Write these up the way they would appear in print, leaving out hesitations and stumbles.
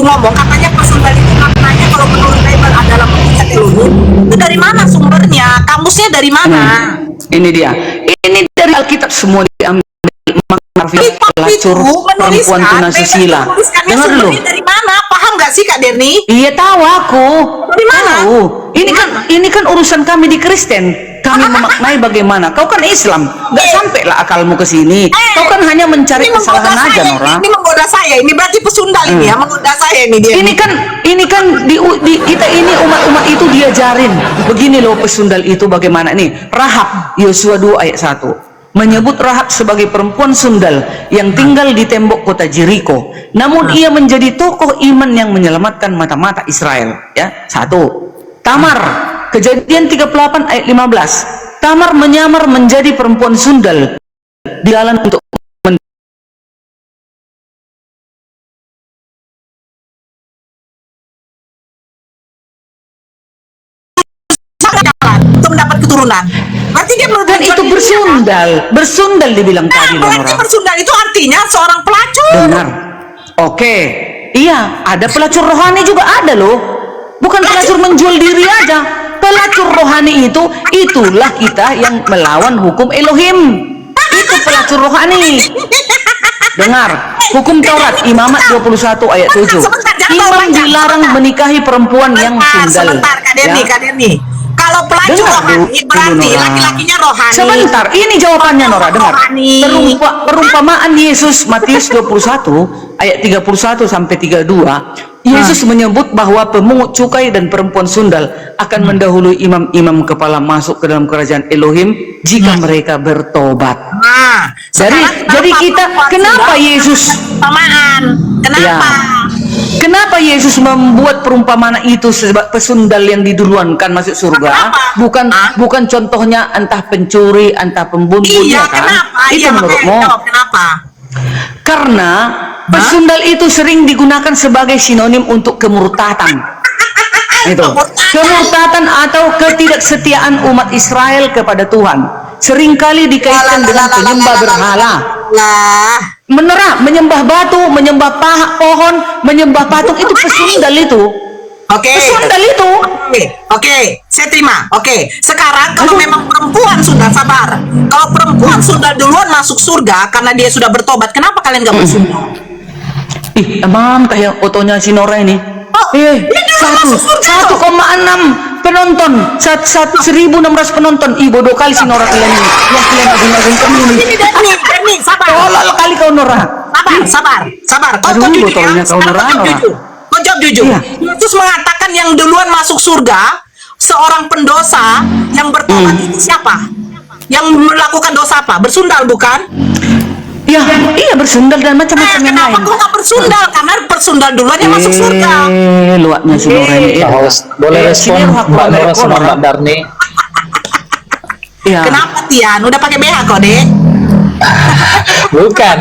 ngomong katanya persundal itu maknanya kalau menurut Bible adalah mujizat Elohim. Itu dari mana sumbernya? Kamusnya dari mana? Ini dia. Ini dari Alkitab semua diambil. Pelacur perempuan tunasusila. Dengar dulu. Dari mana? Paham nggak sih Kak Derni? Iya tahu aku. Dari mana? Tahu. Ini kan urusan kami di Kristen. Kami memaknai bagaimana. Kau kan Islam, nggak sampai lah akalmu ke sini. Kau kan hanya mencari kesalahan aja, Nora. Ini menggoda saya. Ini berarti pesundal ini ya, menggoda saya ini dia. Ini kan di kita ini umat-umat itu diajarin. Begini loh pesundal itu bagaimana nih. Rahab, Yosua 2 ayat 1. Menyebut Rahab sebagai perempuan sundal yang tinggal di tembok kota Jericho. Namun ia menjadi tokoh iman yang menyelamatkan mata-mata Israel. Ya, 1. Tamar, Kejadian 38 ayat 15. Tamar menyamar menjadi perempuan sundal di jalan untuk mendapat keturunan. Berarti dia dan itu bersundal dibilang tadi, berarti bersundal itu artinya seorang pelacur. Benar. Oke. Iya, ada pelacur rohani juga ada loh. Bukan pelacur menjual diri aja. Pelacur rohani itulah kita yang melawan hukum Elohim. Itu pelacur rohani. Dengar, hukum Taurat Imamat 21 ayat 7. Imam dilarang menikahi perempuan yang sundal. Sebentar, Kak Derni. Kalau pelacur rohani berarti laki-lakinya rohani. Sebentar, ini jawabannya Nora, dengar. Perumpamaan Yesus Matius 21 ayat 31 sampai 32. Yesus menyebut bahwa pemungut cukai dan perempuan sundal akan mendahului imam-imam kepala masuk ke dalam kerajaan Elohim jika mereka bertobat. Jadi kita kenapa Yesus Kenapa Yesus membuat perumpamaan itu sebab pesundal yang diduluankan masuk surga? Bukan contohnya entah pencuri, entah pembunuh, iya, kan? Kenapa? Itu menurutmu? Kenapa? Karena pesundal itu sering digunakan sebagai sinonim untuk kemurtatan. Itu. Kemurtatan atau ketidaksetiaan umat Israel kepada Tuhan. Seringkali dikaitkan dengan penyembah berhala. Menyembah batu, menyembah pohon, menyembah patung, itu pesundal itu. Pesundal itu. Oke, saya terima. Sekarang kalau memang perempuan sudah sabar, kalau perempuan sudah duluan masuk surga karena dia sudah bertobat, kenapa kalian gak bersundal? Emang kayak fotonya si Nora ini. 1,6 penonton, 1.600 penonton. Bodoh kali si Nora kalian ini. Yang kalian agung-agungkan ini. Ini, sabar. Tolol kali kau Nora. Sabar. Kau jujur ya. Kau jawab jujur. Yesus mengatakan yang duluan masuk surga seorang pendosa yang bertobat itu siapa? Yang melakukan dosa apa? Bersundal bukan? Ya, iya bersundal dan macam-macam yang lain. Kenapa kau nggak bersundal? Karena bersundal duluan yang masuk surga. Luaknya si Nora ini. Boleh respon Mbak Nora sama Mbak Darni? Kenapa Tian? Udah pakai BH kok, Dek? Bukan.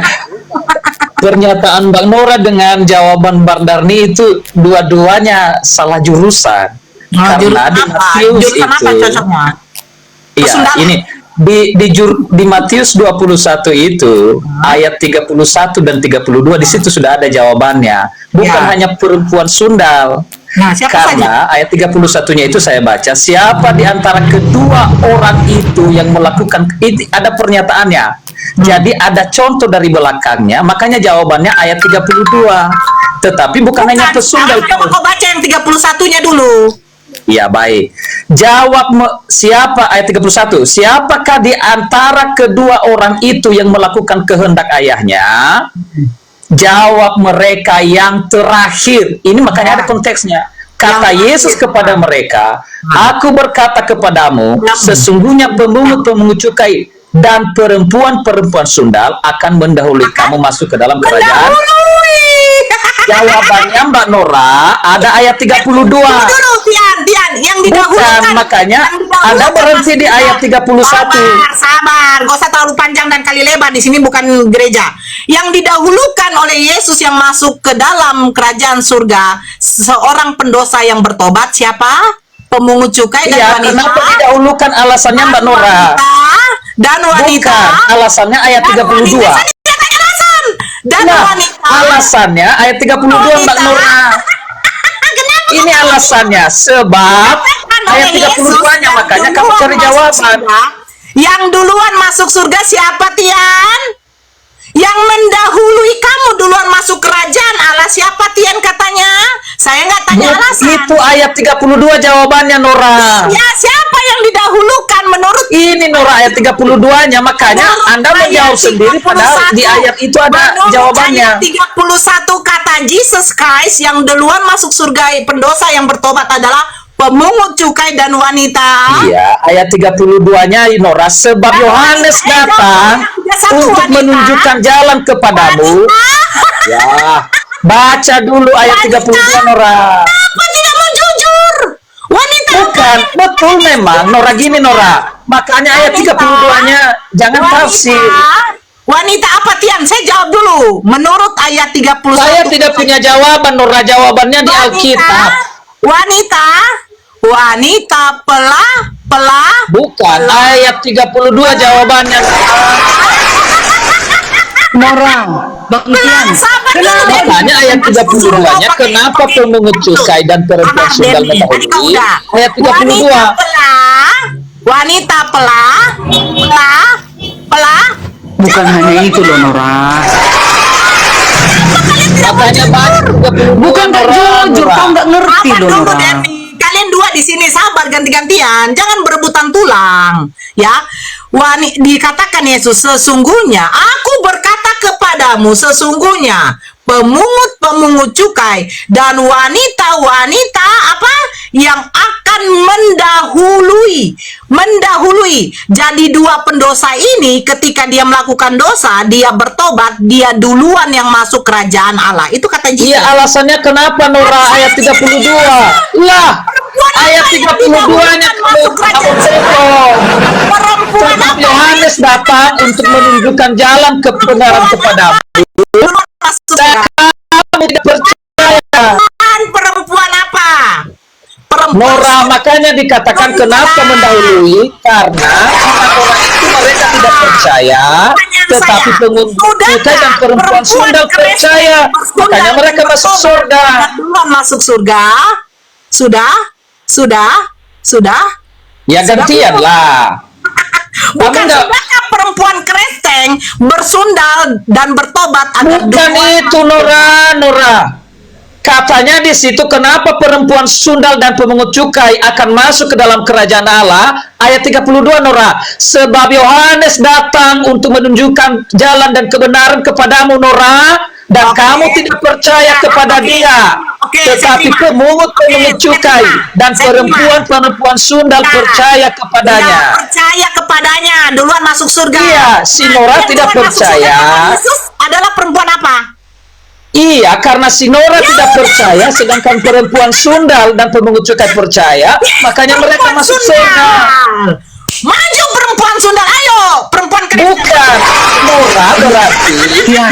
Pernyataan Mbak Nora dengan jawaban Mbak Darni itu dua-duanya salah jurusan. Karena di Matius itu cocoknya? Iya, ini di Matius 21 itu ayat 31 dan 32 di situ sudah ada jawabannya. Bukan hanya perempuan sundal. Karena ayat 31-nya itu saya baca, siapa di antara kedua orang itu yang melakukan itu, ada pernyataannya. Jadi ada contoh dari belakangnya, makanya jawabannya ayat 32. Tetapi bukan hanya pesundal. Coba kau baca yang 31-nya dulu. Ya baik. Jawab siapa ayat 31? Siapakah di antara kedua orang itu yang melakukan kehendak ayahnya? Jawab mereka yang terakhir. Ini makanya ada konteksnya. Kata Yesus kepada mereka, aku berkata kepadamu, sesungguhnya pemungut-pemungut cukai dan perempuan-perempuan sundal akan mendahului kamu masuk ke dalam kerajaan. Jawabannya Mbak Nora ada ayat 32. Tian, yang didahulukan. Bukan, makanya Anda berhenti di ayat 31. Sabar, gak usah terlalu panjang dan kali lebar, di sini bukan gereja. Yang didahulukan oleh Yesus yang masuk ke dalam kerajaan surga, seorang pendosa yang bertobat, siapa? Pemungut cukai dan wanita. Kenapa didahulukan alasannya Mbak Nora? Dan wanita. Bukan, alasannya ayat 32. Dan wanita. Alasannya ayat 32 Mbak Nora. alasannya? Sebab ayat 32-nya, makanya kamu cari jawaban. Yang duluan masuk surga siapa, Tian? Yang mendahului kamu duluan masuk kerajaan Allah siapa, Tian, katanya? Saya nggak tanya alasan. Itu ayat 32 jawabannya, Nora. Ya, siapa yang didahulukan menurut Ini Nora ayat 32-nya, makanya Anda menjawab sendiri padahal di ayat itu ada jawabannya. Ayat 31 kata Jesus Christ yang duluan masuk surga pendosa yang bertobat adalah pemungut cukai dan wanita. Iya, ayat 32-nya Nora, sebab Yohanes datang untuk menunjukkan jalan kepadamu. Ya, baca dulu ayat 32 Nora. Apa tidak mau jujur? Wanita Bukan, betul memang Nora, gini Nora. Makanya ayat 32-nya jangan tafsir. Wanita apa, Tian? Saya jawab dulu. Menurut ayat 31. Saya tidak punya jawaban, Nora. Jawabannya di Alkitab. Wanita pelah. Bukan, ayat 32 jawabannya. Nora, Bang Tian, kenapa? Makanya ayat 32-nya, kenapa pemungut cukai dan perempuan sundal mendahului? Ayat 32. Wanita pelah. Bukan hanya itu loh, Nora. Makanya baca 32 Bukan tak jujur, kau nggak ngerti Sabar loh, dulu, Nora. Denny. Kalian dua di sini sabar ganti-gantian, jangan berebutan tulang, ya. Dikatakan Yesus, sesungguhnya aku berkata kepadamu, sesungguhnya pemungut cukai dan wanita-wanita apa yang akan mendahului. Jadi dua pendosa ini ketika dia melakukan dosa, dia bertobat, dia duluan yang masuk kerajaan Allah. Itu kata Jesus. Iya, alasannya kenapa Nora ayat 32? Lah, ayat 32-nya kamu potong. Sebab Yohanes datang untuk menunjukkan jalan kebenaran kepadamu. Dan kamu tidak percaya. Perempuan apa? Nora, makanya dikatakan kenapa mendahului, karena orang-orang itu mereka tidak percaya, tetapi pemungut cukai dan perempuan sundal percaya, makanya mereka masuk surga. Masuk surga. Sudah. Ya gantian lah. Bukan sudahkah perempuan kreseng bersundal dan bertobat agar Bukan itu Nora. Katanya di situ kenapa perempuan sundal dan pemungut cukai akan masuk ke dalam kerajaan Allah? Ayat 32 Nora. Sebab Yohanes datang untuk menunjukkan jalan dan kebenaran kepadamu Nora, dan kamu tidak percaya kepada dia. Tetapi pemungut cukai dan perempuan sundal percaya kepadanya. Percaya kepadanya, duluan masuk surga. Iya, si Nora tidak percaya. Yesus adalah perempuan apa? Iya, karena si Nora tidak percaya, sedangkan perempuan sundal dan pemungut cukai percaya, makanya mereka masuk surga. Maju perempuan sundal, ayo perempuan kreseng. Bukan, Nora berarti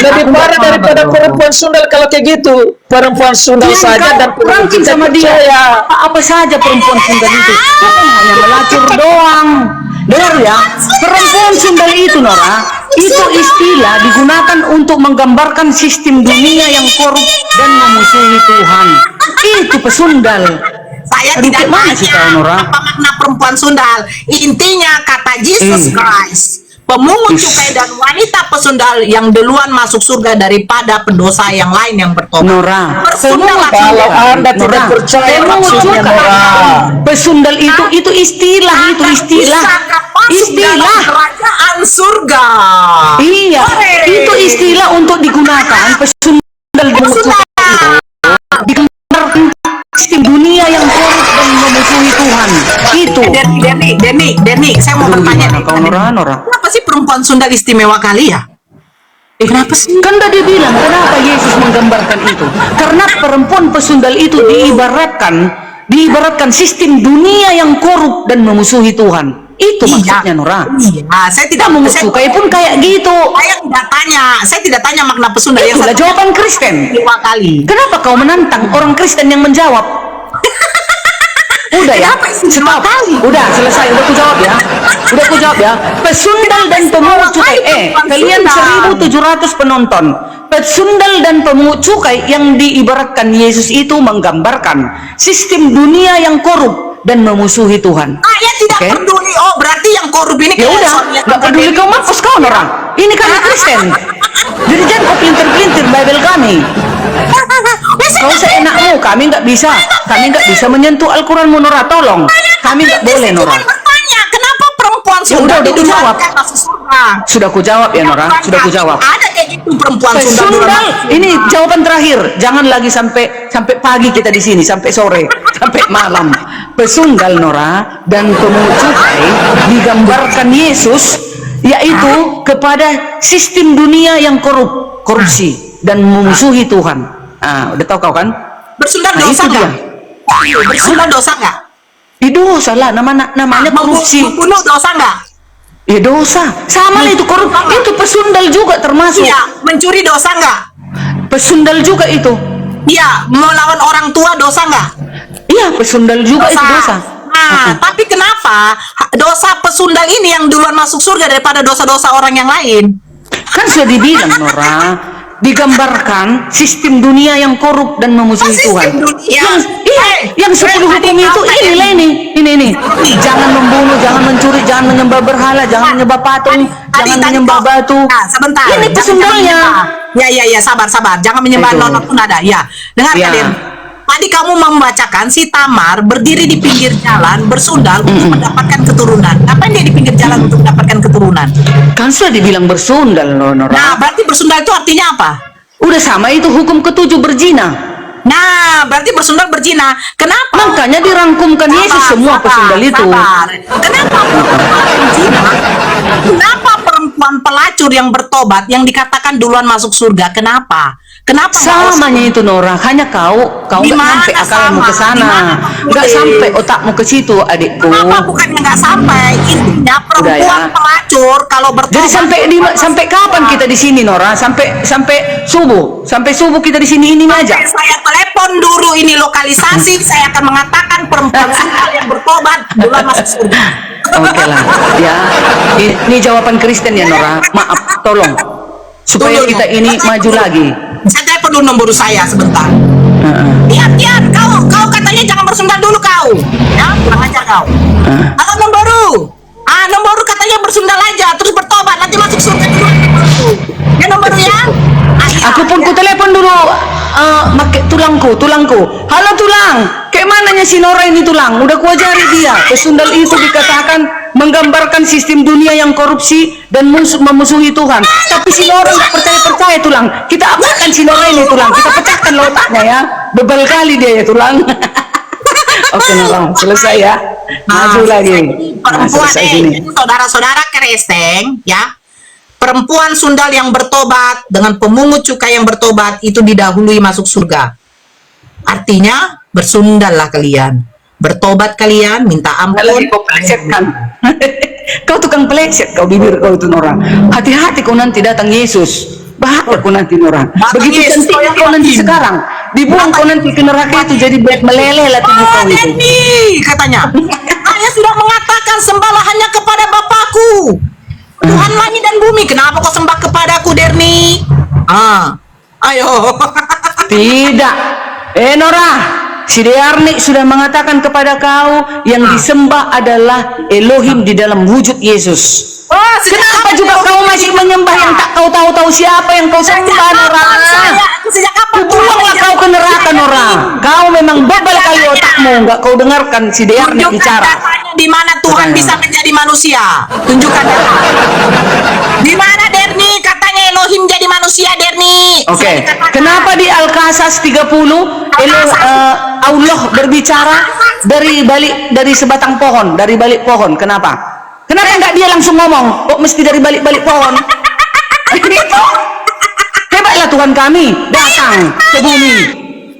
lebih parah daripada perempuan sundal kalau kayak gitu. Perempuan sundal saja dan pemungut cukai sama dia. percaya. Apa saja perempuan sundal itu? Hanya melacur doang. Dengar ya, perempuan sundal itu Nora, itu istilah digunakan untuk menggambarkan sistem dunia yang korup dan memusuhi Tuhan. Itu pesundal. Saya Aduh, tidak mana sih kau, Nora? apa makna perempuan sundal. Intinya kata Jesus Christ, pemungut cukai dan wanita pesundal yang duluan masuk surga daripada pendosa yang lain yang bertobat. Nora, Bersundal Kalau Anda tidak Nora, percaya pemungut maksudnya cukai. Nora. Pesundal itu istilah, istilah. Kerajaan surga. Iya, itu istilah untuk digunakan pesundal digambarkan sistem dunia yang korup dan memusuhi Tuhan. Itu. Denny, saya mau bertanya nih. Kau Nora. Kenapa sih perempuan sundal istimewa kali ya? Kenapa sih? Kan tadi bilang kenapa Yesus menggambarkan itu? Karena perempuan pesundal itu diibaratkan sistem dunia yang korup dan memusuhi Tuhan. Itu maksudnya Nora. Iya, saya tidak Pemungut cukai pun kayak gitu. Saya tidak tanya makna pesundal yang Itulah jawaban Kristen. dua kali. Kenapa kau menantang orang Kristen yang menjawab? Udah ya, stop. Udah selesai, udah ku jawab ya. Pesundal dan pemungut cukai. Kalian 1.700 penonton. pesundal dan pemungut cukai yang diibaratkan Yesus itu menggambarkan sistem dunia yang korup dan memusuhi Tuhan. Saya tidak Oke. peduli. Oh, berarti yang korup ini Ya kayak udah, suaminya nggak Tante peduli Dewi. kau mampus kau orang. Ini kami Kristen. Jadi jangan kau pelintir-pelintir Bible kami. Kau seenakmu, kami nggak bisa. Kami nggak bisa menyentuh Al-Quranmu, Nora. Tolong. Kami nggak boleh, Nora. Cuma bertanya, kenapa perempuan Ya Sunda udah, di aku jawab. dunia masuk surga? Sudah ku jawab ya, Nora. Sudah ku jawab. Ada kayak gitu perempuan Sunda di dunia Pesundal, masuk surga. ini jawaban terakhir. Jangan lagi sampai pagi kita di sini, sampai sore, sampai malam. Pesundal, Nora, dan pemungut cukai digambarkan Yesus, yaitu kepada sistem dunia yang korupsi dan memusuhi Tuhan. Ah, udah tahu kau kan? Bersundal Nah, dosa itu nggak? Bersundal dosa nggak? Itu salah, namanya korupsi. Membunuh dosa nggak? Ya dosa. Sama lah itu itu pesundal juga termasuk. Iya. Mencuri dosa nggak? Pesundal juga itu. Iya. Melawan orang tua dosa nggak? Iya, pesundal juga itu dosa. Nah, tapi kenapa dosa pesundal ini yang duluan masuk surga daripada dosa-dosa orang yang lain? Kan sudah dibilang, Nora, digambarkan sistem dunia yang korup dan memusuhi Sistem Tuhan. dunia. Yang 10 hukum itu ini. Jangan membunuh, jangan mencuri, jangan menyembah berhala, jangan menyembah patung, jangan menyembah batu. Nah, sebentar. Ini Jangan pesundalnya. menyembah. Ya, sabar. Jangan menyembah Itu. nona pun ada. Ya, dengar Ya. kalian. Tadi kamu membacakan si Tamar berdiri di pinggir jalan bersundal untuk mendapatkan keturunan. Ngapain dia di pinggir jalan untuk mendapatkan keturunan? Kan sudah dibilang bersundal, Nora. Nah, berarti bersundal itu artinya apa? Udah sama itu hukum ke-7 berzina. Nah, berarti bersundal berzina. Kenapa? Makanya dirangkumkan Yesus semua pesundal itu. Sabar. Kenapa perempuan berzina? Kenapa perempuan pelacur yang bertobat yang dikatakan duluan masuk surga? Kenapa? Kenapa nggak Samanya itu, Nora, hanya kau nggak Gimana sampai akalmu sama? ke sana, Gimana nggak boleh? sampai otakmu ke situ, adikku. Kenapa bukannya nggak sampai? Intinya perempuan Udah ya. pelacur kalau bertobat. Jadi sampai kapan kita di sini, Nora? Sampai subuh kita di sini ini aja. Saya telepon dulu ini lokalisasi, saya akan mengatakan perempuan sundal yang bertobat duluan masuk surga. Oke lah, ya. Ini jawaban Kristen ya, Nora. Maaf, tolong supaya Tunggu, kita Nora. ini maju lagi. Saya telepon dulu nomor saya sebentar. Tian, kau katanya jangan bersundal dulu kau. Ya, kurang ajar kau. Halo nomboru. Nomboru katanya bersundal aja, terus bertobat, nanti masuk surga dulu. Ya nomboru ya. Aku pun ku telepon dulu, make tulangku. Halo tulang, kayak mananya si Nora ini tulang? Udah ku ajari dia. Pesundal itu dikatakan menggambarkan sistem dunia yang korupsi dan memusuhi Tuhan. Tapi si Nora nggak percaya tulang. Kita apakan si Nora ini tulang? Kita pecahkan otaknya ya. Bebal kali dia ya tulang. Oke Nora, selesai ya. Maju lagi. Nah, Perempuan selesai sini. saudara-saudara Kristen ya. Perempuan sundal yang bertobat dengan pemungut cukai yang bertobat itu didahului masuk surga. Artinya bersundallah kalian. Bertobat kalian, minta ampun. Lagi kau peleset kan? Kau tukang peleset, kau bibir kau itu Nora. Hati-hati kau nanti datang Yesus. Bahaya kau nanti Nora. Datang Begitu Yesus, cantik kau nanti yakin. sekarang. Dibuang kau nanti ke neraka itu jadi meleleh lah tubuh kau itu. Denny katanya. Saya sudah mengatakan sembahlah hanya kepada Bapakku. Tuhan langit dan bumi. Kenapa kau sembah kepadaku, Derni? Ayo. Tidak. Nora, si Dearni sudah mengatakan kepada kau yang disembah adalah Elohim di dalam wujud Yesus. Kenapa juga kau masih menyembah yang tak kau tahu siapa yang kau sembah, Nora? Sejak kapan Buanglah kau ke neraka, Nora. Kau memang bebal kali otakmu, nggak kau dengarkan si Dearni Tunjukkan bicara. datanya di mana Tuhan Katanya. bisa menjadi manusia. Tunjukkan data. Di mana Derni katanya Elohim jadi manusia, Derni? Oke, Saya katakan. kenapa di Al-Qasas 30 Allah berbicara dari sebatang pohon, dari balik pohon? Kenapa? Kenapa nggak dia langsung ngomong? Kok mesti dari balik pohon? Itu hebatlah Tuhan kami datang ke bumi.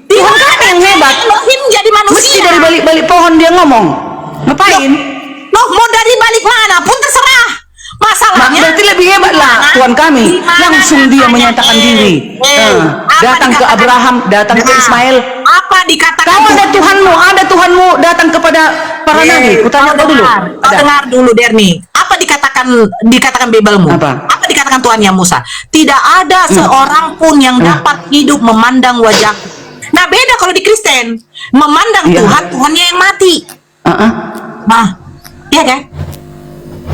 Tuhan kami yang hebat. Elohim jadi manusia. Mesti dari balik pohon dia ngomong. Ngapain? Loh, mau dari balik mana pun terserah. Nah, Masalahnya berarti lebih hebat lah Tuhan kami. Di mana Langsung dia datanya? menyatakan diri. Apa Datang ke dikatakan? Abraham, datang ke Nah, Ismail. Apa dikatakan? Kau ada Tuhanmu datang kepada para nabi. Kutanya kau dulu. Kau dengar dulu, Derni. Apa dikatakan Bibelmu? Apa? Dikatakan katakan Tuhannya Musa, tidak ada seorang pun yang dapat hidup memandang wajahku. Nah, beda kalau di Kristen, memandang Iya. Tuhan, Tuhannya yang mati. Nah, iya kan?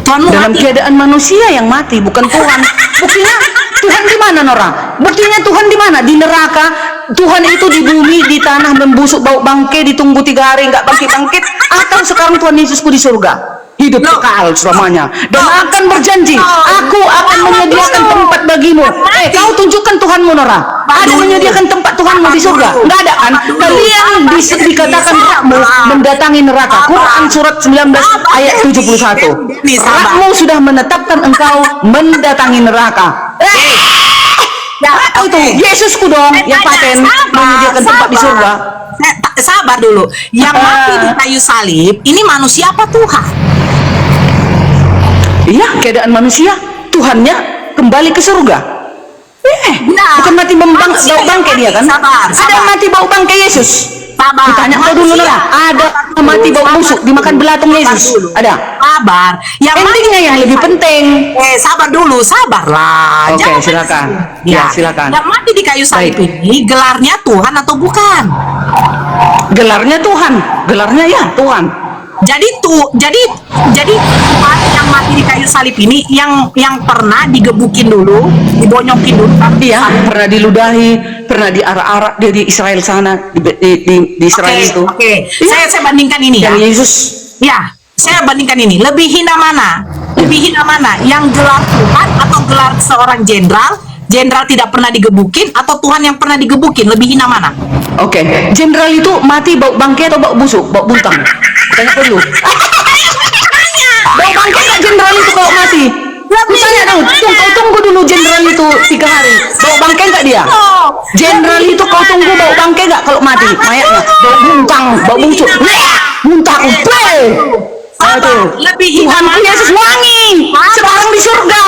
Tuhanmu Dalam mati. keadaan manusia yang mati, bukan Tuhan. Buktinya Tuhan di mana, Nora? Buktinya Tuhan di mana? Di neraka. Tuhan itu di bumi, di tanah membusuk bau bangke, ditunggu 3 hari nggak bangkit-bangkit. Atau sekarang Tuhan Yesusku di surga, hidup kekal selamanya, dan akan berjanji, aku akan menyediakan tempat bagimu. Kau tunjukkan Tuhanmu, Nora. Ada menyediakan tempat Tuhanmu di surga? Nggak ada kan? Kalian dikatakan rakmu mendatangi neraka. Quran surat 19 ayat 71. Rakmu sudah menetapkan engkau mendatangi neraka. Apa itu? Yesusku dong yang paten menyediakan tempat di surga. Sabar dulu. Yang mati di kayu salib ini manusia apa Tuhan? Iya, keadaan manusia. Tuhannya kembali ke surga. Bukan mati bau bangke dia kan? Ada yang mati bau bangke Yesus. Sabar. Ditanya kau dulu, Nora. Ada yang mati bau busuk dimakan belatung Yesus. Ada. Sabar. Yang Endingnya yang lebih penting. sabar dulu, sabarlah. Oke, Jangan silakan. Ya, Ya, silakan. Yang mati di kayu salib ini gelarnya Tuhan atau bukan? Gelarnya Tuhan. Gelarnya ya Tuhan. Jadi Tuhan yang mati di kayu salib ini yang pernah digebukin dulu, dibonyokin dulu kan? Iya, pernah diludahi, pernah diarak-arak dia di Israel sana, di Israel itu. Oke. Iya. Saya bandingkan ini ya. Yang Yesus. Ya, saya bandingkan ini. Lebih hina mana? Lebih hina mana? Yang gelar Tuhan atau gelar seorang jenderal? Jenderal tidak pernah digebukin atau Tuhan yang pernah digebukin? Lebih hina mana? Oke, jenderal itu mati bau bangke atau bau busuk, bau buntang? Tanya dulu. Bau bangke nggak jenderal itu kalau mati? Aku tanya dong, kau tunggu dulu jenderal itu 3 hari. Bau bangke nggak dia? Jenderal itu kau tunggu bau bangke nggak kalau mati? Mayatnya bau buntang, bau busuk. Muntah upe. Lebih hina Tuhan mana? Yesus wangi. Sekarang di surga.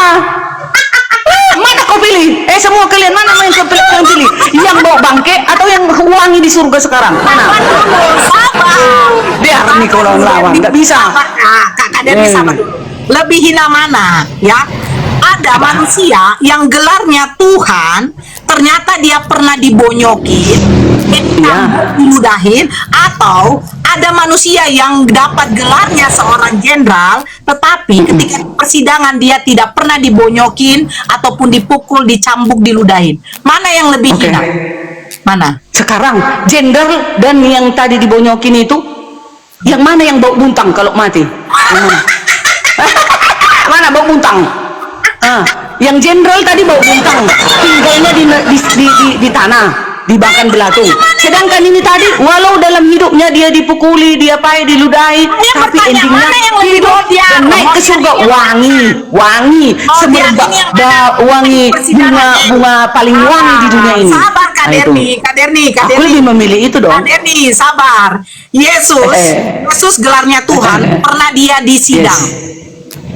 Mana kau pilih? Semua kalian mana yang kau pilih? Yang bau bangke atau yang wangi di surga sekarang? Mana? Biar nih kau lawan, nggak bisa. Kak Derni sabar dulu. Lebih hina mana? Ya, ada manusia yang gelarnya Tuhan, ternyata dia pernah dibonyokin, diludahin, atau ada manusia yang dapat gelarnya seorang jenderal, tetapi ketika di persidangan dia tidak pernah dibonyokin ataupun dipukul, dicambuk, diludahin. Mana yang lebih hina? Mana? Sekarang jenderal dan yang tadi dibonyokin itu, yang mana yang bau buntang kalau mati? Yang mana? Mana bau buntang? Yang jenderal tadi bau buntang, tinggalnya di tanah, dimakan belatung. Sedangkan ini tadi, walau dalam hidupnya dia dipukuli, diludahi, tapi endingnya hidup dan naik ke surga, wangi, semerbak, wangi, bunga paling wangi di dunia ini. Sabar Kak Derni. Aku lebih memilih itu dong. Kak Derni, sabar. Yesus gelarnya Tuhan, pernah dia disidang.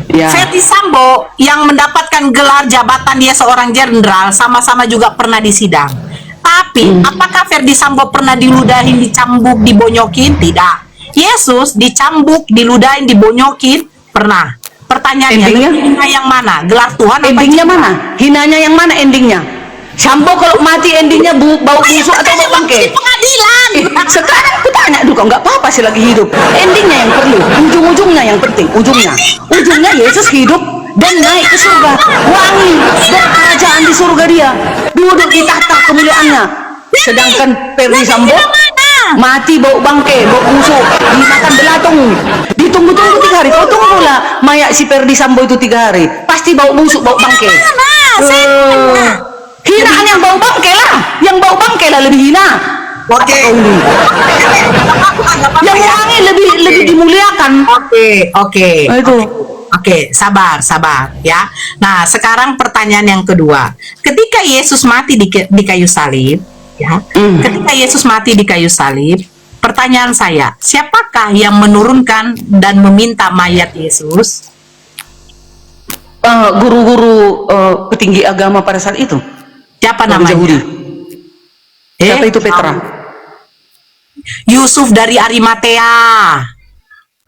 Ya. Ferdi Sambo yang mendapatkan gelar jabatan dia seorang jenderal sama-sama juga pernah disidang. Tapi apakah Ferdi Sambo pernah diludahin, dicambuk, dibonyokin? Tidak. Yesus dicambuk, diludahin, dibonyokin pernah. Pertanyaannya, endingnya hina yang mana? Gelar Tuhan apa endingnya jenderal? mana? Hinanya yang mana endingnya? Sambo kalau mati endingnya bau busuk atau bau bangke? Di pengadilan. Sekarang aku tanya dulu, nggak apa-apa sih lagi hidup. Endingnya yang perlu, ujung-ujungnya yang penting. Ujungnya Yesus hidup dan naik ke surga, wangi dan kerajaan di surga dia, duduk di tahta kemuliaannya. Sedangkan Ferdi Sambo mati bau bangke, bau busuk, dimakan belatung, ditunggu-tunggu 3 hari. Kau tunggulah mayat si Ferdi Sambo itu 3 hari, pasti bau busuk, bau bangke. Hinaan yang bau bangke lah, lebih hina. Oke. Yang wangi lebih dimuliakan. Oke. Itu. Oke, sabar ya. Nah, sekarang pertanyaan yang kedua. Ketika Yesus mati di kayu salib, ya. Ketika Yesus mati di kayu salib, pertanyaan saya, siapakah yang menurunkan dan meminta mayat Yesus? Guru-guru petinggi agama pada saat itu. Siapa namanya? Yahudi. Siapa itu Petra? Yusuf dari Arimatea.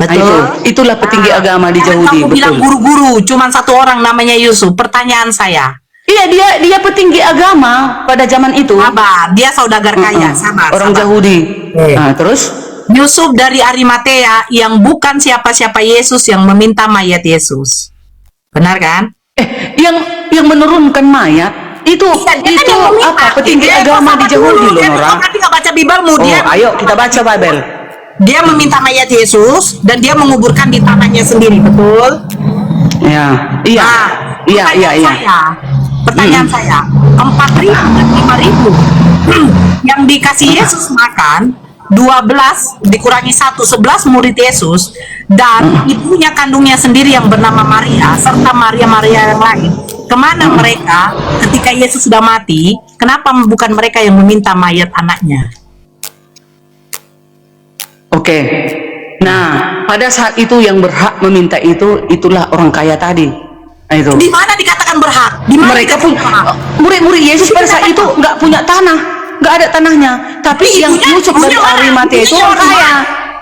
Betul. Itulah petinggi agama di Jangan Yahudi, kamu bilang betul. guru-guru, cuman satu orang namanya Yusuf. Pertanyaan saya, Iya, dia petinggi agama pada zaman itu. sabar, dia saudagar kaya, sabar. Orang sabar. Yahudi. Eh. Nah, terus Yusuf dari Arimatea yang bukan siapa-siapa Yesus yang meminta mayat Yesus. Benar kan? yang menurunkan mayat itu Iya, dia kan itu yang meminta. apa? Petinggi agama di Yahudi loh, Nora. Nanti nggak baca Bibelmu, Oh, dia ayo kita baca Bible. dia meminta mayat Yesus dan dia menguburkan di tanahnya sendiri, betul? Ya, iya. Nah, Iya, iya, iya. Pertanyaan saya, 4.000 dan 5.000 yang dikasih Yesus makan, 12 dikurangi 1, 11 murid Yesus dan ibunya kandungnya sendiri yang bernama Maria serta Maria-Maria yang lain. Kemana mereka ketika Yesus sudah mati? Kenapa bukan mereka yang meminta mayat anaknya? Oke. Nah, pada saat itu yang berhak meminta itulah orang kaya tadi. Nah, itu. Di mana dikatakan berhak? Di mana Mereka dikatakan pun berhak? murid-murid Yesus pada saat itu nggak punya tanah, nggak ada tanahnya. Tapi yang Yusuf dari Arimatea itu orang kaya.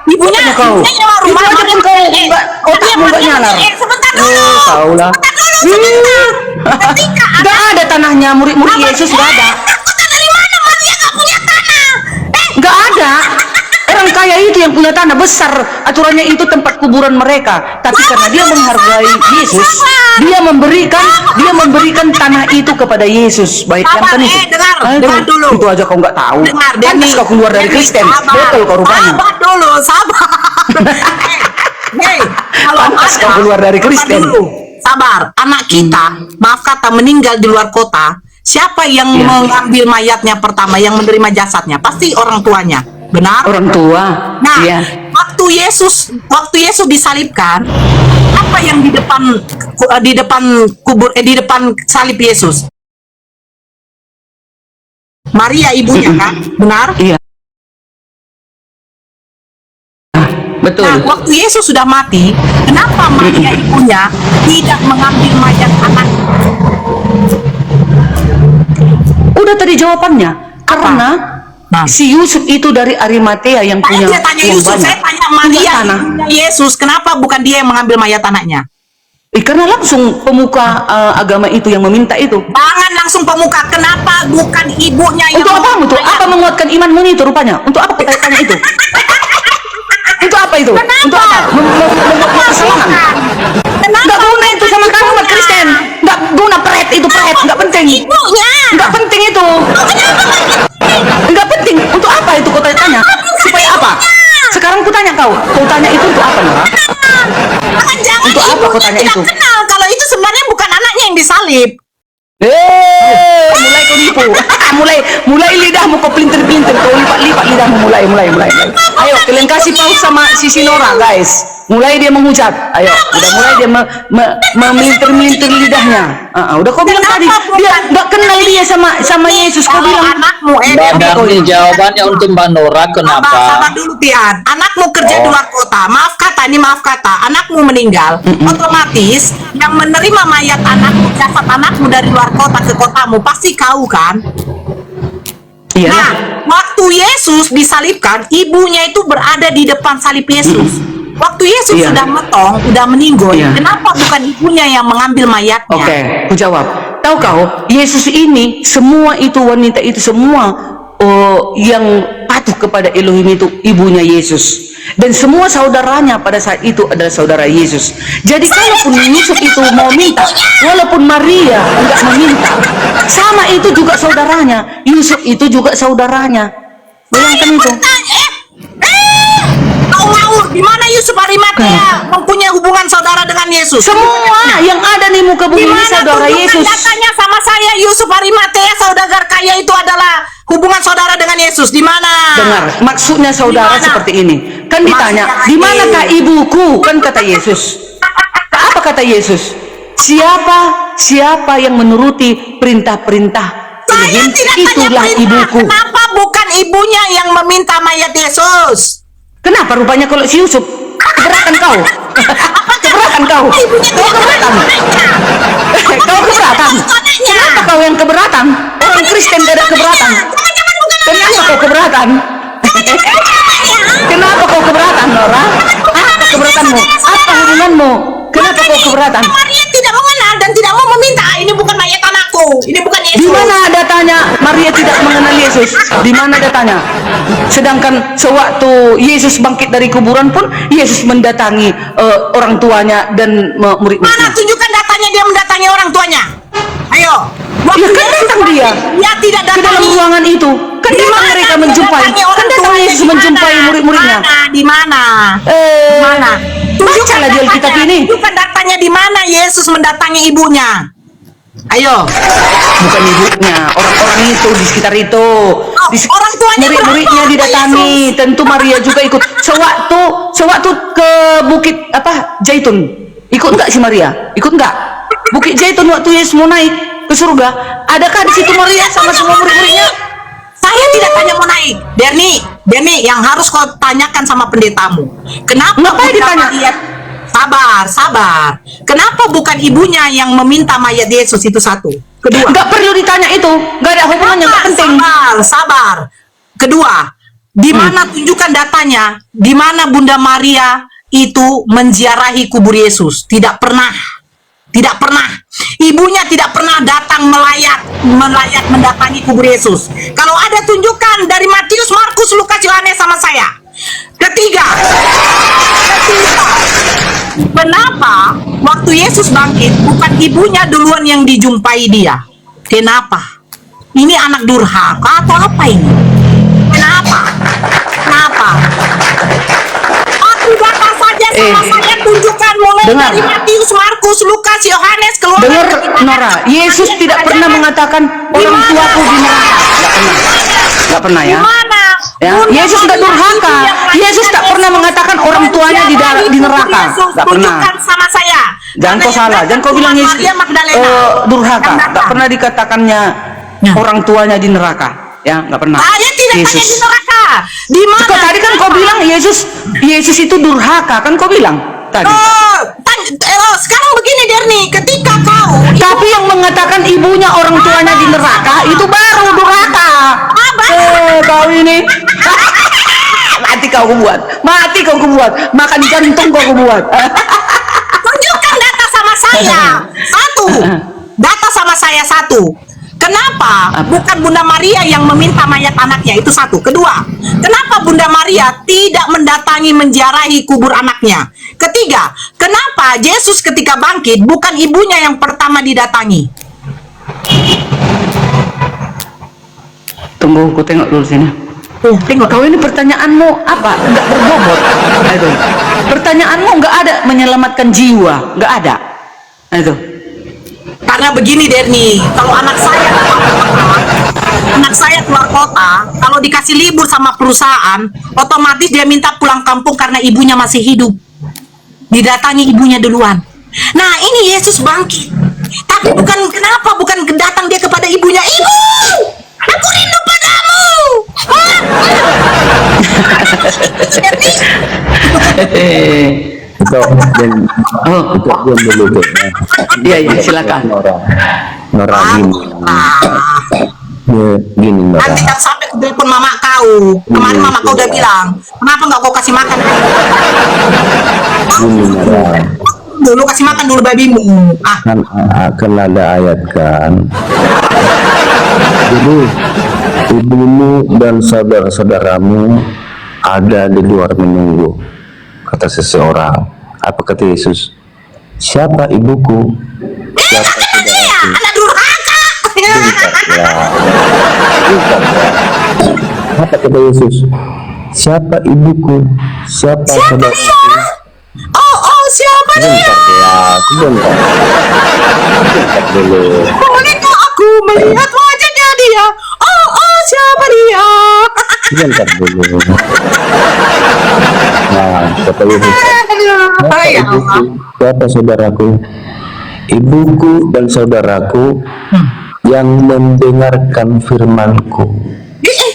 Ibunya kau. nyewa rumah. Itu aja pun kau nggak, otakmu nggak nyalar. Sebentar dulu. Oh, tahu lah. Sebentar. Ketika Nggak ada tanahnya, murid-murid Yesus nggak ada. kota dari mana Maria nggak punya tanah? Nggak ada. Orang kaya itu yang punya tanah besar, aturannya itu tempat kuburan mereka. Tapi karena dia menghargai Yesus, dia memberikan tanah itu kepada Yesus. Baik Sabar, kan itu? dengar, itu, dengar dulu. Itu aja kau nggak tahu. Dengar, Pantas kau keluar dari Kristen. Betul kau rupanya. Sabar dulu, sabar. Hei, kalau Pantas kau keluar dari sabar Kristen. dulu. Sabar, anak kita, maaf kata, meninggal di luar kota. Siapa yang Iya. mengambil mayatnya pertama, yang menerima jasadnya? Pasti orang tuanya. Benar? Orang tua. Nah, Iya. waktu Yesus disalibkan, apa yang di depan salib Yesus? Maria ibunya kan, benar? Iya. Betul. Nah, waktu Yesus sudah mati, kenapa Maria ibunya tidak mengambil mayat anak? Udah tadi jawabannya. Karena Nah. si Yusuf itu dari Arimatea yang punya Dia tanya uang Yusuf, banyak. saya tanya Punya Maria tanah. ibunya Yesus, kenapa bukan dia yang mengambil mayat anaknya? Karena langsung pemuka agama itu yang meminta itu. Jangan langsung pemuka, kenapa bukan ibunya yang Untuk apa itu? mengambil Apa menguatkan imanmu itu rupanya? Untuk apa kita tanya itu? Untuk apa itu? Untuk apa? Membuat kesalahan? Nggak guna itu sama kamu umat Kristen. Nggak guna peret itu peret. Nggak penting. ibunya? Nggak penting itu. Nggak penting. Untuk apa itu kau tanya? Supaya apa? Sekarang ku tanya kau. Kau tanya itu untuk apa, Nora? Jangan Untuk apa kau tanya tidak itu? kenal kalau itu sebenarnya bukan anaknya yang disalib. Mulai kau nipu. mulai lidahmu kau pelintir-pelintir, kau lipat lidahmu mulai. Ayo, kalian kasih pause sama Sisi Nora, guys. Mulai dia menghujat. Ayo, udah mulai dia memelintir-melintir lidahnya. Udah kau bilang tadi dia nggak kenal dia sama Yesus. Kau Kalau bilang anakmu Mbak Darni, jawabannya untuk Mbak Nora sabar kenapa? dulu Tian, anakmu kerja di luar kota, maaf kata, anakmu meninggal, otomatis yang menerima mayat anakmu, jasad anakmu dari luar kota ke kotamu pasti kau kan? iya. Nah, waktu Yesus disalibkan, ibunya itu berada di depan salib Yesus. Waktu Yesus Iya. sudah metong, sudah meninggal, Iya. kenapa bukan ibunya yang mengambil mayatnya? Oke, ku jawab. Tahu kau, Yesus ini semua itu wanita itu semua yang patuh kepada Elohim itu ibunya Yesus. Dan semua saudaranya pada saat itu adalah saudara Yesus. Jadi kalaupun Yusuf itu mau minta, walaupun Maria enggak meminta, sama itu juga saudaranya. Yusuf itu juga saudaranya. Bayangkan itu. Tahu di mana Yusuf Arimatea mempunyai hubungan saudara dengan Yesus? Semua yang ada di muka bumi ini saudara Yesus. Datanya sama saya Yusuf Arimatea saudagar kaya itu adalah hubungan saudara dengan Yesus. Di mana? Dengar, maksudnya saudara Di mana? seperti ini. Kan ditanya, Maksudnya di manakah ini. ibuku? Kan kata Yesus. Apa kata Yesus? Siapa yang menuruti perintah-perintah Saya Elohim, tidak tanya itulah perintah. ibuku. Kenapa bukan ibunya yang meminta mayat Yesus? Kenapa rupanya kalau si Yusuf keberatan kau? Keberatan kau? Ibunya Kau tidak keberatan? Kau keberatan? Kenapa kau yang keberatan? Orang Kristen tidak ada keberatan. Jangan-jangan bukan Kenapa kau keberatan? Kenapa kau keberatan, Nora? Apa keberatan hubunganmu? Apa hubunganmu? Kenapa kau keberatan? Maria tidak mengenal dan tidak mau meminta. Ini bukan mayat anakku. Ini bukan Yesus. Di mana datanya Maria tidak mengenal Yesus? Di mana datanya? Sedangkan sewaktu Yesus bangkit dari kuburan pun Yesus mendatangi orang tuanya dan Mana murid-muridnya. tunjukkan datanya dia mendatangi orang tuanya? Ayo. Ya kan datang dia Dia tidak ke dalam datangi. ruangan itu. Kan Di datang mana mereka dia menjumpai. datangi Kan orang datang tuanya? Yesus Di mana? menjumpai murid-muridnya. Di mana? Mana? Bacalah di Alkitab ini. Tunjukkan datanya di mana Yesus mendatangi ibunya. Ayo. Bukan ibunya, orang-orang itu di sekitar itu. Orang tuanya Murid-muridnya berapa? didatangi. Yesus. Tentu Maria juga ikut. Sewaktu ke Bukit Zaitun, ikut nggak si Maria? Ikut nggak? Bukit Zaitun waktu Yesus mau naik ke surga, adakah di situ Maria sama semua murid-muridnya? Saya tidak tanya mau naik. Berni, yang harus kau tanyakan sama pendetamu. Kenapa Ngapain bukan ditanya? Maria? Sabar. Kenapa bukan ibunya yang meminta mayat Yesus itu satu? Kedua. Nggak perlu ditanya itu, nggak ada hubungannya, nggak penting. Sabar. Kedua, di mana tunjukkan datanya? Di mana Bunda Maria itu menziarahi kubur Yesus? Tidak pernah. Ibunya tidak pernah datang melayat mendatangi kubur Yesus. Kalau ada tunjukkan dari Matius, Markus, Lukas, Yohanes sama saya. Ketiga, kenapa waktu Yesus bangkit bukan ibunya duluan yang dijumpai dia? Kenapa? Ini anak durhaka atau apa ini? Kenapa? Aku data saja sama saya tunjukkan mulai dengar. dari Matius, Markus, Lukas, Yohanes keluar. Dengar Nora, Yesus tidak pernah mengatakan orang tuaku di neraka. Nggak pernah ya. Mana? Ya, Yesus nggak durhaka. Yesus tak pernah mengatakan orang tuanya di neraka. Nggak pernah. Tunjukkan sama saya. Jangan kau salah, jangan kau bilang Yesus durhaka. Nggak pernah dikatakannya orang tuanya di neraka. Ya, nggak pernah. Saya tidak tanya di neraka. Di mana? Tadi kan kau bilang Yesus itu durhaka, kan kau bilang tadi. Sekarang begini Derni, ketika kau Tapi yang mengatakan ibunya orang tuanya di neraka itu baru durhaka. Kau ini mati kau buat, makan jantung kau buat. tunjukkan data sama saya. Satu. Kenapa bukan Bunda Maria yang meminta mayat anaknya? Itu satu. Kedua, kenapa Bunda Maria tidak mendatangi menziarahi kubur anaknya? Ketiga, kenapa Yesus ketika bangkit bukan ibunya yang pertama didatangi? Tunggu, aku tengok dulu sini. Tengok. Kau ini pertanyaanmu apa? Enggak berbobot. Itu. Pertanyaanmu enggak ada menyelamatkan jiwa, enggak ada. Itu. Karena begini Derni, kalau anak saya keluar kota, kalau dikasih libur sama perusahaan, otomatis dia minta pulang kampung karena ibunya masih hidup. Didatangi ibunya duluan. Nah, ini Yesus bangkit. Tapi bukan datang dia kepada ibunya. Ibu, aku rindu padamu. Itu diam dulu tuh. Iya, silakan. Nora gini. Gini Nora. Nanti kan sampai ke telepon mama kau. Kemarin mama kau udah bilang, kenapa nggak kau kasih makan? Gini Nora. Dulu kasih makan dulu babimu. Kan akan ada ayat kan. Jadi ibumu dan saudara-saudaramu ada di luar menunggu, kata seseorang. Apa kata Yesus? Siapa ibuku? Siapa saudaraku? Anak durhaka. Apa kata Yesus? Siapa ibuku? Siapa saudaraku? Siapa dia? Sebentar dulu. Bolehkah aku melihat wajahnya dia? Siapa dia? Sebentar dulu. Nah, kata Yesus, siapa ibuku? Siapa saudaraku? Ibuku dan saudaraku yang mendengarkan firman-Ku.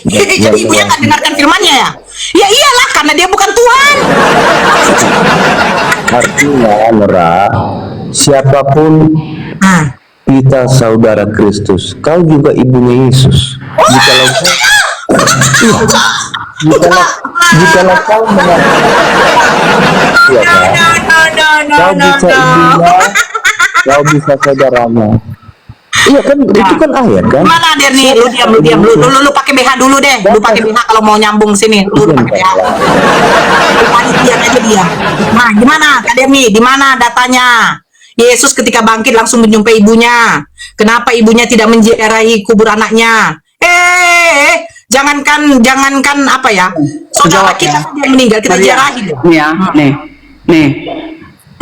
Jadi ibunya nggak dengarkan firman-Nya ya? Ya iyalah, karena dia bukan Tuhan. Artinya, Nora, siapapun kita saudara Kristus, kau juga ibunya Yesus. Jikalau kau Iya kan? Kau bisa ibunya, kau bisa saudaranya. Iya kan, itu kan ayat kan? Mana Derni? Lu diam. Lu pakai BH dulu deh. Lu pakai BH kalau mau nyambung sini. Lu pakai BH. Lu pakai diam aja dia. Nah, gimana Kak Derni? Di mana datanya? Yesus ketika bangkit langsung menjumpai ibunya. Kenapa ibunya tidak menziarahi kubur anaknya? Jangankan apa ya? Saudara kita yang meninggal kita ziarahi. Nih ya, nih.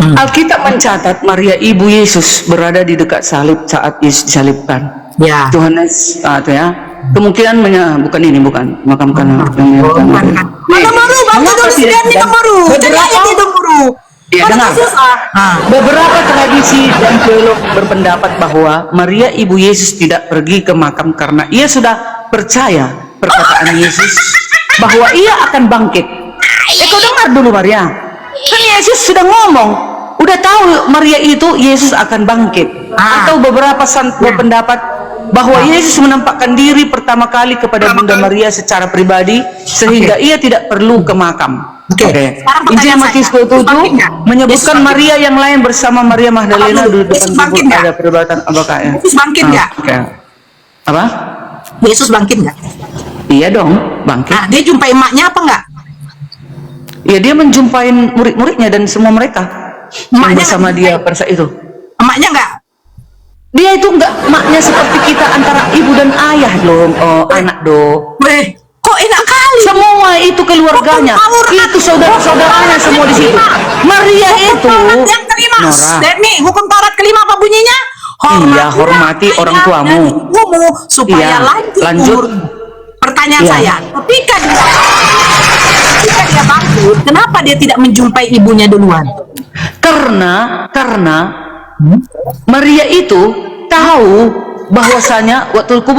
Alkitab mencatat Maria ibu Yesus berada di dekat salib saat Yesus disalibkan. Ya. Yohanes itu ya. Kemungkinan bukan makamkan Mana maru bantu dulu si Derni maru. Jangan itu maru. Ya, dengar. Beberapa tradisi dan teolog berpendapat bahwa Maria ibu Yesus tidak pergi ke makam karena ia sudah percaya perkataan Yesus bahwa ia akan bangkit. Kau dengar dulu Maria. Kan Yesus sudah ngomong, udah tahu Maria itu Yesus akan bangkit. Atau beberapa berpendapat bahwa Yesus menampakkan diri pertama kali kepada Bunda Maria secara pribadi sehingga ia tidak perlu ke makam. Oke. Injil Matius 27 menyebutkan Maria yang lain bersama Maria Magdalena di depan kubur ada perdebatan apakah ya? Yesus bangkit nggak? Apa? Yesus bangkit nggak? Iya dong, bangkit. Nah, dia jumpai emaknya apa nggak? Ya dia menjumpai murid-muridnya dan semua mereka yang bersama dia pada saat itu. Emaknya nggak? Dia itu nggak maknya seperti kita antara ibu dan ayah dong, anak dong. Kok enak kali? Semua itu keluarganya, itu saudara-saudaranya semua di situ. Maria itu. Yang kelima, Derni, hukum Taurat kelima apa bunyinya? Hormati orang tuamu. Supaya lanjut. Pertanyaan saya, ketika dia bangkit, kenapa dia tidak menjumpai ibunya duluan? Karena Maria itu tahu bahwasanya waktu ke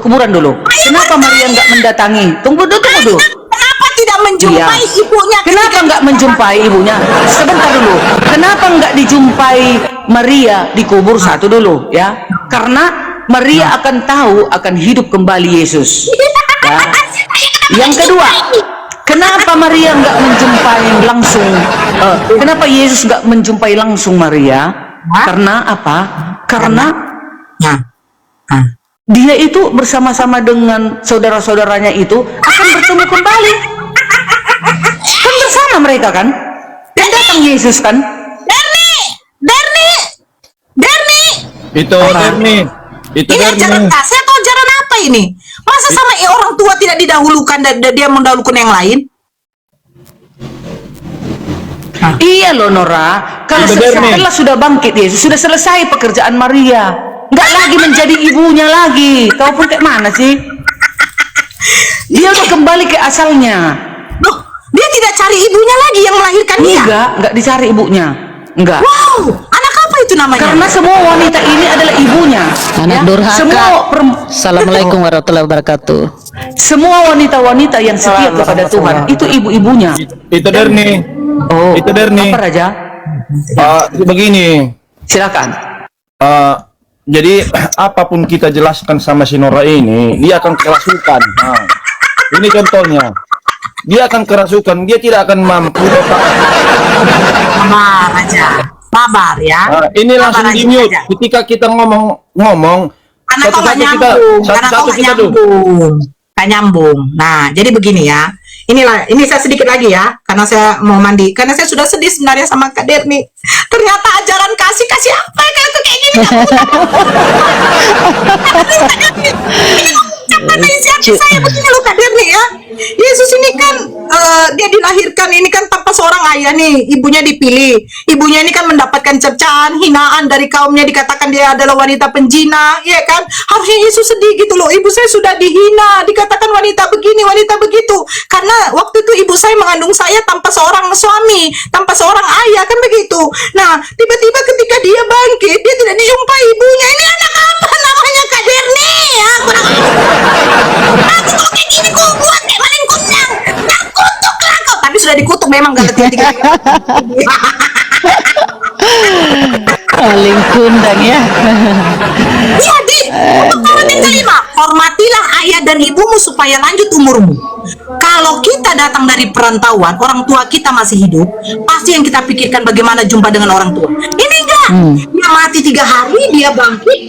kuburan dulu. Kenapa Maria nggak mendatangi? Tunggu dulu. Kenapa tidak menjumpai ibunya? Kenapa nggak menjumpai ibunya? Sebentar dulu. Kenapa nggak dijumpai Maria di kubur satu dulu ya? Karena Maria akan tahu akan hidup kembali Yesus. Ya. Yang kedua, kenapa Maria nggak menjumpai langsung? Kenapa Yesus nggak menjumpai langsung Maria? Karena apa? Karena dia itu bersama-sama dengan saudara-saudaranya itu akan bertemu kembali. Kan bersama mereka kan? Dan datang Yesus kan? Derni. Itu Derni. Ini ajaran kasih atau ajaran apa ini? Masa sama orang tua tidak didahulukan dan dia mendahulukan yang lain? Iya loh Nora, kalau setelah sudah bangkit Yesus, sudah selesai pekerjaan Maria, nggak lagi menjadi ibunya lagi. Kau pun kayak mana sih? Dia udah kembali ke asalnya. Loh, dia tidak cari ibunya lagi yang melahirkan dia? Enggak dicari ibunya. Enggak. Wow, anak apa itu namanya? Karena semua wanita ini adalah ibunya. Anak durhaka. Assalamualaikum warahmatullahi wabarakatuh. Semua wanita-wanita yang setia kepada Tuhan itu ibu-ibunya. Itu Derni. Itu Derni. Apa Raja? Begini. Silakan. Jadi apapun kita jelaskan sama si Nora ini, dia akan kerasukan. Ini contohnya. Dia akan kerasukan, dia tidak akan mampu. Sabar aja. Sabar ya. Ini langsung di mute. Ketika kita ngomong anak kau nggak nyambung. Nggak nyambung. Nah, jadi begini ya. Ini saya sedikit lagi ya, karena saya mau mandi. Karena saya sudah sedih sebenarnya sama Kak Derni. Ternyata ajaran kasih apa kayak gini. Saya begini loh Kak Derni ya. Yesus ini kan dia dilahirkan ini kan tanpa seorang ayah nih, ibunya dipilih. Ibunya ini kan mendapatkan cercaan, hinaan dari kaumnya, dikatakan dia adalah wanita penjina, ya kan? Harusnya Yesus sedih gitu loh. Ibu saya sudah dihina, dikatakan wanita begini, wanita begitu. Karena waktu itu ibu saya mengandung saya tanpa seorang suami, tanpa seorang ayah kan begitu. Nah, tiba-tiba ketika dia bangkit, dia tidak dijumpai ibunya. Ini anak apa namanya Kak Derni? Aku kok kayak gini kok buat kayak maling kunyang. Terkutuk lah kok. Tapi sudah dikutuk memang gak letih. Paling kundang ya. Iya Untuk poin yang kelima, hormatilah ayah dan ibumu supaya lanjut umurmu. Kalau kita datang dari perantauan, orang tua kita masih hidup, pasti yang kita pikirkan bagaimana jumpa dengan orang tua. Ini enggak, dia mati 3 hari, dia bangkit,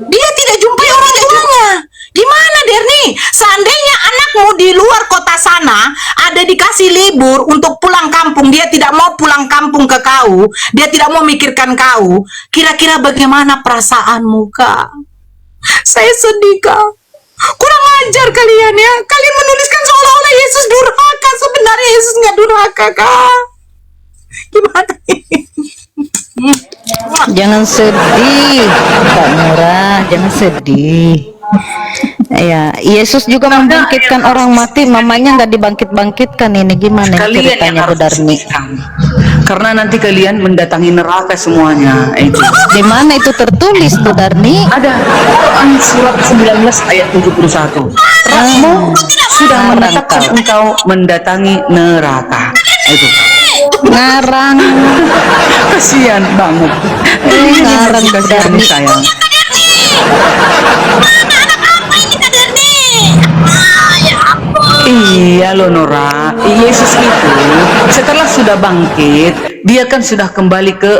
dia tidak jumpai orang tuanya. Gimana Derni? Seandainya anakmu di luar kota sana ada dikasih libur untuk pulang kampung, dia tidak mau pulang kampung ke kau, dia tidak mau mikirkan kau, kira-kira bagaimana perasaanmu, Kak? Saya sedih, Kak. Kurang ajar kalian ya. Kalian menuliskan seolah-olah Yesus durhaka. Sebenarnya Yesus nggak durhaka, Kak. Gimana ini? Jangan sedih, Kak Nora, jangan sedih. Ya, Yesus juga membangkitkan orang mati, mamanya nggak dibangkit-bangkitkan. Ini gimana Kalian yang ceritanya, Bu harus Darmi? kesulitan. Karena nanti kalian mendatangi neraka semuanya. Itu Di mana itu tertulis, Bu Darmi? ada Quran surat 19 ayat 71. Rahmu sudah menetapkan engkau mendatangi neraka. Itu Ngarang. kasihan banget. Ngarang, Bu Kasihan Darmi. sayang. Iya loh Nora, Yesus itu setelah sudah bangkit, dia kan sudah kembali ke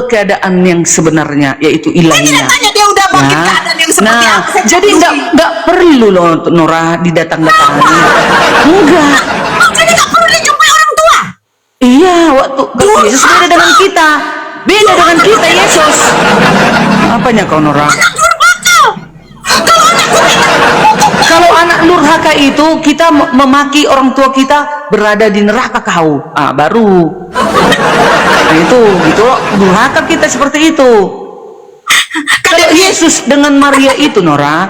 keadaan yang sebenarnya, yaitu Saya tidak ilahnya. tanya dia udah bangkit Nah, keadaan yang seperti nah, apa. Saya jadi cuma nggak perlu loh Nora didatang-datangi. Enggak. jadi nggak perlu dijumpai orang tua. Iya, waktu kalau Yesus beda dengan kita, beda dengan kita Yesus. Apanya kau Nora? Kalau anak durhaka itu kita memaki orang tua kita berada di neraka kau, baru. Nah, itu durhaka kita seperti itu. Kalau Yesus dengan Maria itu Nora,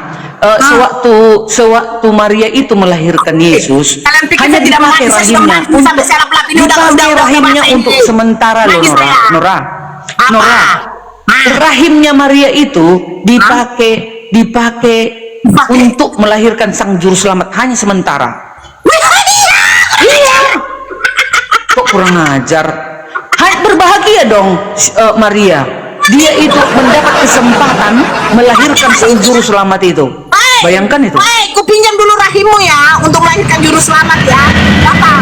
sewaktu Maria itu melahirkan Yesus, Kalian pikir hanya saya tidak dipakai memahami sistem rahimnya mati sampai saya lap-lap ini udah rahimnya bahasa untuk Inggris. sementara loh Magis saya. Nora. Apa? Rahimnya Maria itu dipakai untuk melahirkan sang juru selamat hanya sementara. Iya. Kok kurang ajar? Hai, berbahagia dong Maria. Dia itu mendapat kesempatan melahirkan sang juru selamat itu. Bayangkan itu. Baik, ku pinjam dulu rahimmu ya untuk melahirkan juru selamat ya. Datang.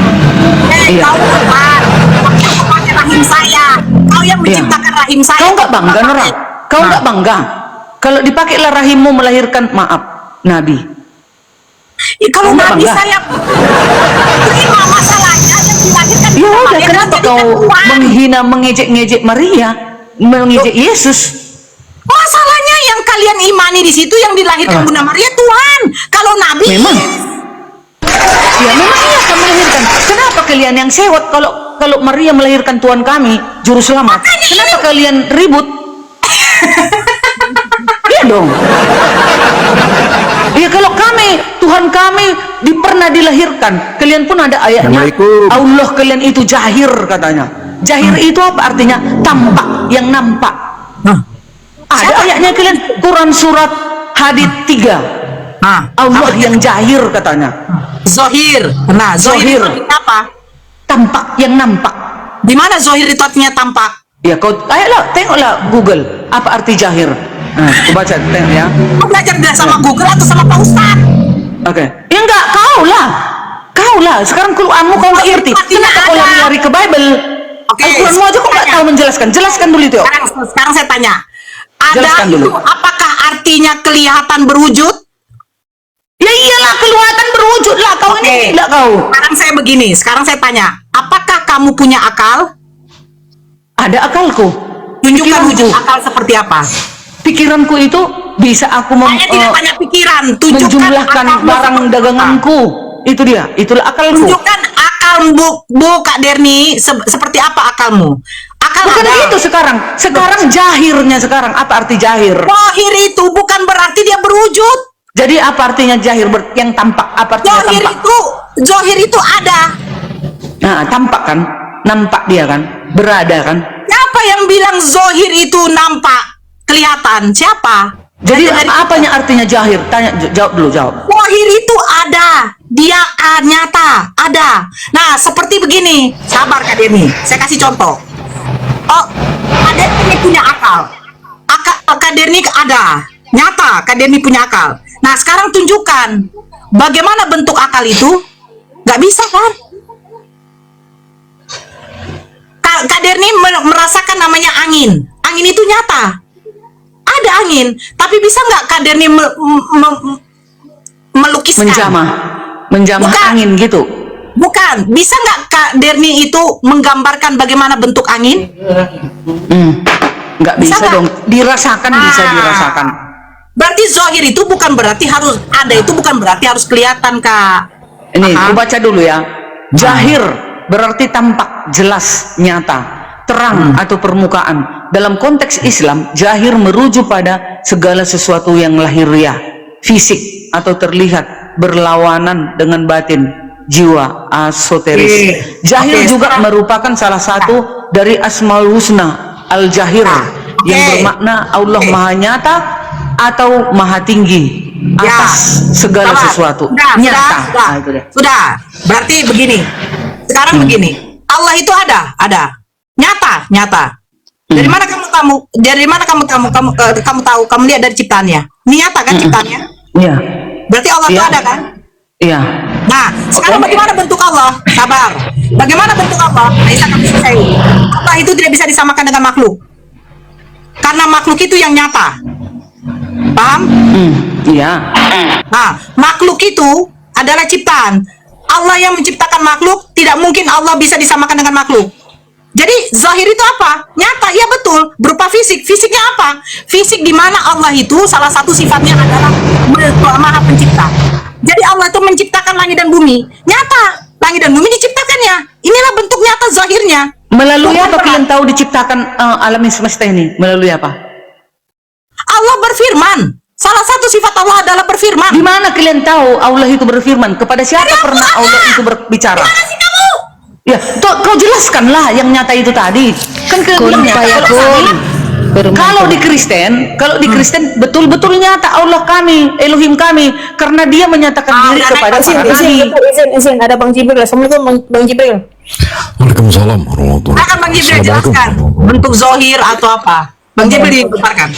Iya. Kau keluar. Aku pakai rahim saya. Kau yang menciptakan rahim saya. Kau nggak bangga Nora? Kau nggak bangga? Kalau dipakailah rahimmu melahirkan Nabi. Kalau Kau nggak Nabi bangga? saya terima masalahnya yang dilahirkan di Ya rumah udah, dia kenapa kan jadi kau perempuan. menghina, mengejek-ngejek Maria, mengejek Yesus? Masalahnya yang kalian imani di situ yang dilahirkan Bunda Maria Tuhan. Kalau Nabi Memang. Ya memang iya akan melahirkan. Kenapa kalian yang sewot kalau Maria melahirkan Tuhan kami, juru selamat? Kenapa kalian ribut? Iya dong. Ya kalau Tuhan kami pernah dilahirkan, kalian pun ada ayatnya. Assalamualaikum. Allah kalian itu jahir katanya. Jahir itu apa artinya? Tampak, yang nampak. Ada ayatnya kalian Quran surat Hadid 3. Allah yang jahir katanya. Zohir. Nah, Zohir Zohir. itu apa? Tampak, yang nampak. Di mana Zohir itu artinya tampak? Ya kau ayolah tengoklah Google apa arti jahir. Nah, kau baca tengok ya. Kau belajar dia sama Google atau sama Pak Ustadz? Oke. Ya enggak, kau lah. Sekarang Quranmu kau nggak ngerti. Artinya Kenapa kau ada. lari ke Bible? Oke, Al-Quranmu aja kau nggak tanya. tahu menjelaskan. Jelaskan dulu itu. Sekarang saya tanya. Ada Jelaskan dulu. itu apakah artinya kelihatan berwujud? Ya iyalah kelihatan berwujud lah kau Oke. ini tidak kau. Sekarang saya tanya. Apakah kamu punya akal? Ada akalku. Tunjukkan Pikiranku. wujud akal seperti apa? Pikiranku itu bisa aku Saya tidak tanya pikiran. Tunjukkan menjumlahkan akalmu barang seperti apa. daganganku. Itu dia. Itulah akalku. Tunjukkan akalmu, Bu Kak Derni, seperti apa akalmu? Akal Bukan ada. itu sekarang. Sekarang jahirnya sekarang. Apa arti jahir? Zohir itu bukan berarti dia berwujud. Jadi apa artinya jahir yang tampak? Apa artinya tampak? Zohir itu ada. Nah, tampak kan? Nampak dia kan? Berada kan? Siapa yang bilang Zohir itu nampak? Kelihatan? Siapa? Jadi Dari- apanya artinya jahir? Tanya, jawab dulu, jawab. Zohir itu ada. Dia nyata. Ada. Nah, seperti begini. Sabar Kak Demi. Saya kasih contoh. Oh, Kak Derni punya akal. Akal Kak Derni ada. Nyata, Kak Denny punya akal. Nah, sekarang tunjukkan bagaimana bentuk akal itu. Gak bisa kan? Kak Denny merasakan namanya angin. Angin itu nyata. Ada angin, tapi bisa nggak Kak Denny melukiskan? Menjamah Bukan. angin gitu. Bukan. Bisa nggak Kak Denny itu menggambarkan bagaimana bentuk angin? Nggak Bisa bisa nggak? dong. Dirasakan, bisa Ah. dirasakan. Berarti zahir itu bukan berarti harus ada, itu bukan berarti harus kelihatan, Kak. Ini, Aha. aku baca dulu ya. Jahir berarti tampak, jelas, nyata, terang atau permukaan. Dalam konteks Islam, jahir merujuk pada segala sesuatu yang lahiriah, fisik atau terlihat, berlawanan dengan batin, jiwa, esoteris. Jahir Oke, juga sekarang- merupakan salah satu dari Asmaul Husna, Al-Jahir, yang Oke. bermakna Allah Oke. Maha Nyata atau Maha Tinggi atas segala Sabar. sesuatu. Sudah, Nyata. sudah, Nah, itu deh. sudah. Berarti begini. Sekarang begini. Allah itu ada. Nyata, nyata. Dari mana kamu tahu? Kamu lihat dari ciptaannya. Ini nyata kan ciptaannya? Iya. Berarti Allah itu Iya. ada kan? Iya. Nah, sekarang bagaimana bentuk Allah? Sabar. Bagaimana bentuk Allah? Bisa kami selesai. Allah itu tidak bisa disamakan dengan makhluk. Karena makhluk itu yang nyata. Paham? Iya. Nah, makhluk itu adalah ciptaan. Allah yang menciptakan makhluk, tidak mungkin Allah bisa disamakan dengan makhluk. Jadi zahir itu apa? Nyata, ya betul, berupa fisik. Fisiknya apa? Fisik di mana Allah itu salah satu sifatnya adalah Maha Pencipta. Jadi Allah itu menciptakan langit dan bumi. Nyata, langit dan bumi diciptakannya. Inilah bentuk nyata zahirnya. Melalui Bukan apa berarti kalian tahu diciptakan alam semesta ini? Melalui apa? Allah berfirman. Salah satu sifat Allah adalah berfirman. Di mana kalian tahu Allah itu berfirman? Kepada siapa pernah Allah itu berbicara? Mana sih kamu? Ya, kau jelaskanlah yang nyata itu tadi. Kan kalian Kun bilang nyata. fayakun. Kalau di Kristen, betul-betul nyata Allah kami, Elohim kami, karena Dia menyatakan diri udah, kepada izin, para nabi. izin ada Bang Jibril. Assalamualaikum Bang Jibril. Waalaikumsalam warahmatullahi Akan Bang Jibril Assalamualaikum jelaskan warahmatullahi bentuk zohir atau apa. Bang Jibril dibubarkan.